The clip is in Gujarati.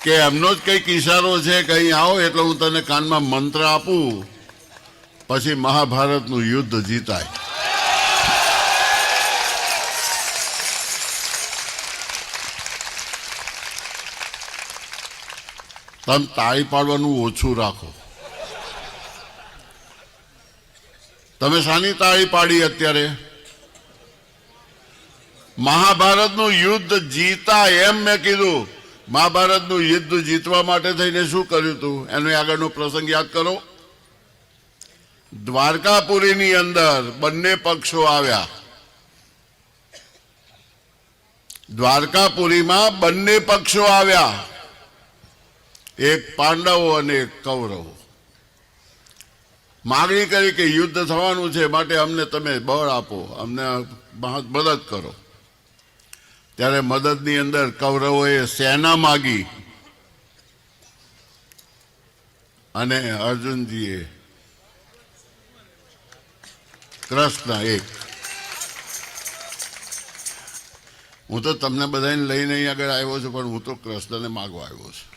કે એમનો જ કંઈક ઈશારો છે કે અહીં આવો એટલે હું તને કાનમાં મંત્ર આપું, પછી મહાભારતનું યુદ્ધ જીતાય. તમે તાળી પાડવાનું ઓછું રાખો. તમે શાની તાળી પાડી અત્યારે? મહાભારતનું યુદ્ધ જીતા એમ મેં કીધું. મહાભારતનું યુદ્ધ જીતવા માટે થઈને શું કર્યું હતું એનો આગળનો પ્રસંગ યાદ કરો. દ્વારકાપુરીની અંદર બંને પક્ષો આવ્યા. દ્વારકાપુરીમાં બંને પક્ષો આવ્યા, એક પાંડવો અને એક કૌરવો. માગણી કરી કે યુદ્ધ થવાનું છે, માટે અમને તમે બળ આપો, અમને મદદ કરો. ત્યારે મદદની અંદર કૌરવોએ સેના માગી અને અર્જુનજીએ કૃષ્ણ એક. હું તો તમને બધાને લઈને અહીં આગળ આવ્યો છું, પણ હું તો કૃષ્ણને માગવા આવ્યો છું.